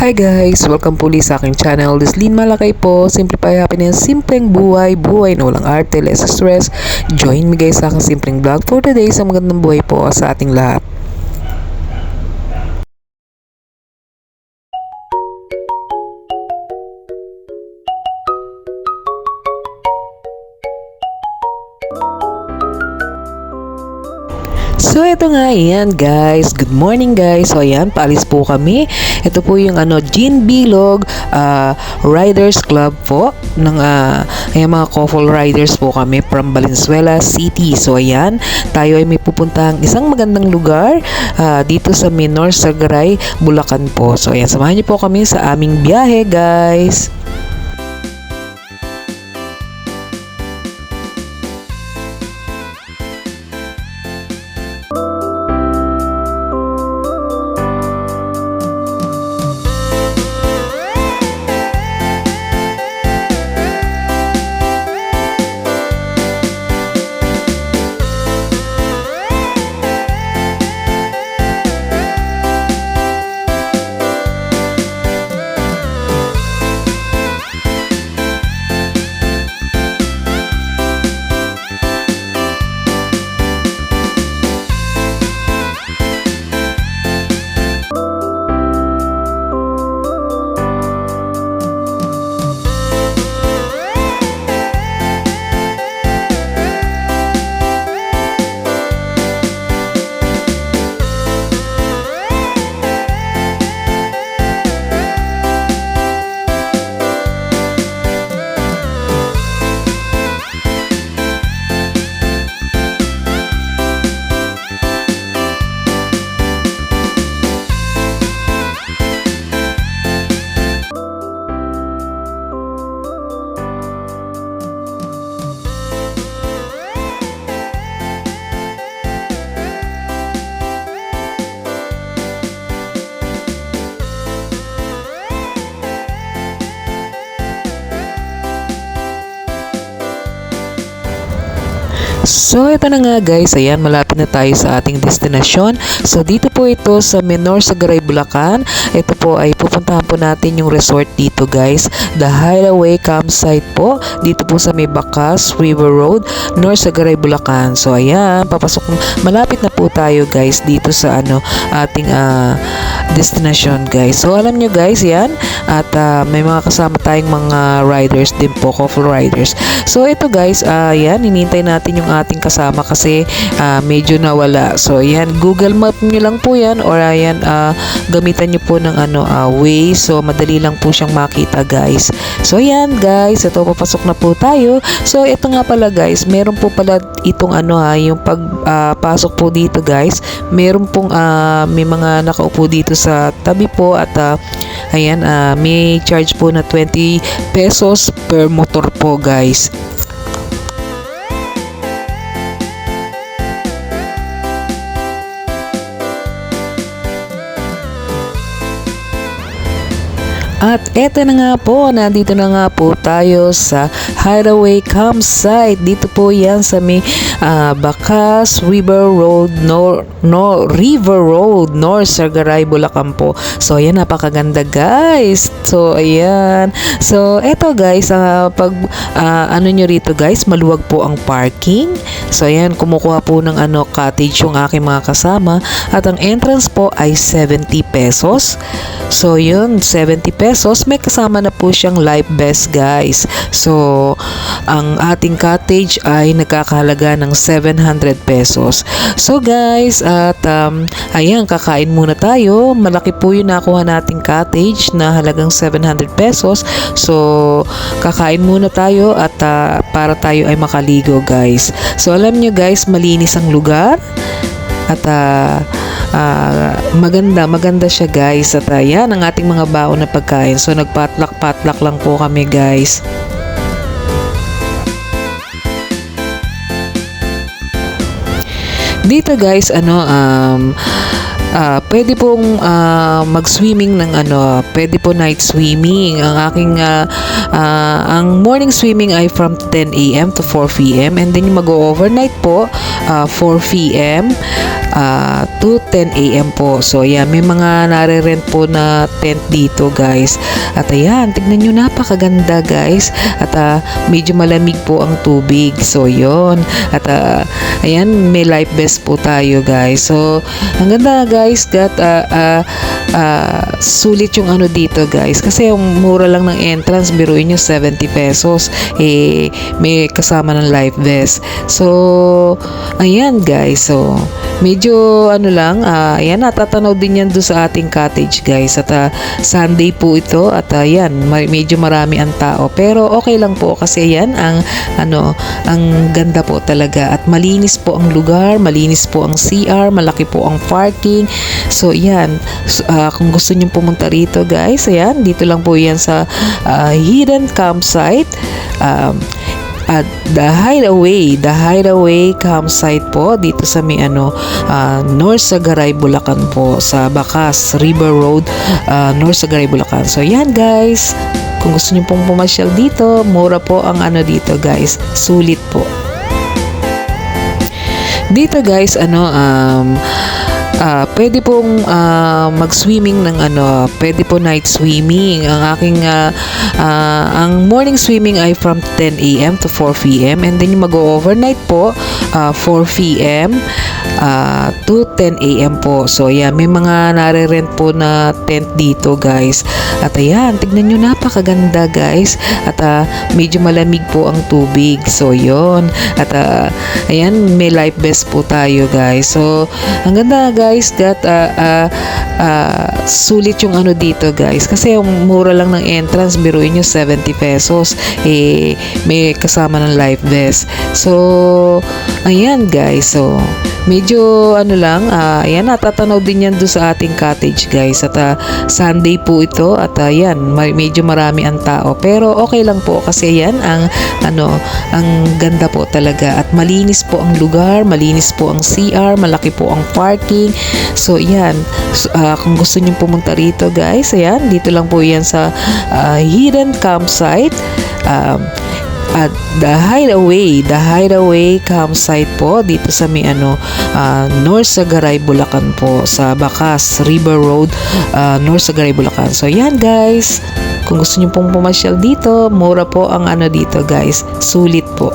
Hi guys! Welcome po ulit sa aking channel. This Lynn Malakay po. Simplify happiness, simpleng buhay, buhay na walang arte, less stress. Join me guys sa aking simpleng vlog for today sa magandang buhay po sa ating lahat. So ito nga, yan guys, good morning guys. So ayan, paalis po kami. Ito po yung Jean Bilog Riders Club po ng ayan, mga couple riders po kami from Valenzuela City. So ayan, tayo ay may pupuntahang isang magandang lugar dito sa Menor Sagaray, Bulacan po. So ayan, samahan niyo po kami sa aming biyahe guys. So ito na nga guys, ayan, malapit na tayo sa ating destinasyon. So dito po ito sa Menor Sagaray, Bulacan. Ito po ay pupuntahan po natin yung resort dito guys, the Hideaway Campsite po, dito po sa may Bacas River Road, Menor Sagaray, Bulacan. So ayan, malapit na po tayo guys dito sa ating destinasyon guys. So alam nyo guys, yan, at may mga kasama tayong mga riders din po, couple riders. So ito guys, yan, hinihintay natin yung ating kasama kasi medyo nawala. So ayan, Google Map nyo lang po yan, or ayan, gamitan nyo po ng Waze. So madali lang po siyang makita guys. So ayan guys, ito, papasok na po tayo. So ito nga pala guys, meron po pala itong yung pagpasok po dito guys, meron pong may mga nakaupo dito sa tabi po, at ayan, may charge po na 20 pesos per motor po guys. At eto na nga po, nandito na nga po tayo sa Hideaway Campsite. Dito po yan sa may Bacas River Road, River Road, North Sagaray, Bulacan po. So ayan, napakaganda guys. So ayan. So eto guys, pag nyo rito guys, maluwag po ang parking. So ayan, kumukuha po ng cottage yung aking mga kasama. At ang entrance po ay 70 pesos. So yun, 70 pesos. May kasama na po siyang life vest guys. So ang ating cottage ay nagkakahalaga ng 700 pesos. So guys, at ayan, kakain muna tayo. Malaki po yung nakuha nating cottage na halagang 700 pesos. So kakain muna tayo at para tayo ay makaligo guys. So alam nyo guys, malinis ang lugar. At maganda siya guys. At yan ang ating mga baon na pagkain. So nagpatlak lang po kami guys. Dito guys, pwede pong mag-swimming ng pwede po night swimming. Ang morning swimming ay from 10 a.m. to 4 p.m. and then yung mag-overnight po 4 p.m. To 10 a.m. po. So ayan, may mga nare-rent po na tent dito guys. At ayan, tignan nyo, napakaganda guys. At medyo malamig po ang tubig. So yun. At ayan, may life vest po tayo guys. So ang ganda guys, sulit yung dito guys. Kasi yung mura lang ng entrance, biruin nyo 70 pesos. May kasama ng life vest. So ayan guys. So medyo ayan, natatanaw din yan doon sa ating cottage guys. At Sunday po ito at ayan, medyo marami ang tao. Pero okay lang po kasi yan ang ganda po talaga. At malinis po ang lugar, malinis po ang CR, malaki po ang parking. So yan, kung gusto nyo pumunta rito guys, ayan, dito lang po yan sa hidden campsite. The Hideaway campsite po dito sa may North Sagaray, Bulacan po, sa Bacas River Road, North Sagaray, Bulacan. So yan guys, kung gusto niyo pong pumasyal dito, mura po ang dito guys, sulit po. Dito guys, pwede pong mag-swimming ng pwede po night swimming. Ang morning swimming ay from 10 a.m. to 4 p.m. and then yung mag-overnight po 4 p.m. To 10 a.m. po. So ayan, may mga nare-rent po na tent dito guys. At ayan, tignan nyo, napakaganda guys. At medyo malamig po ang tubig. So yun. At ayan, may life vest po tayo guys. So ang ganda guys, sulit yung dito guys. Kasi yung mura lang ng entrance, biruin nyo 70 pesos. May kasama ng life vest. So ayan guys. So medyo ayan, natatanaw din yan doon sa ating cottage guys. At Sunday po ito at ayan, medyo marami ang tao. Pero okay lang po kasi yan ang ganda po talaga. At malinis po ang lugar, malinis po ang CR, malaki po ang parking. So yan, kung gusto nyo pumunta rito guys, ayan, dito lang po yan sa hidden campsite. The Hideaway campsite po dito sa may North Sagaray, Bulacan po, sa Bacas River Road, North Sagaray, Bulacan. So yan guys, kung gusto niyo pong pumasyal dito, mura po ang dito guys, sulit po.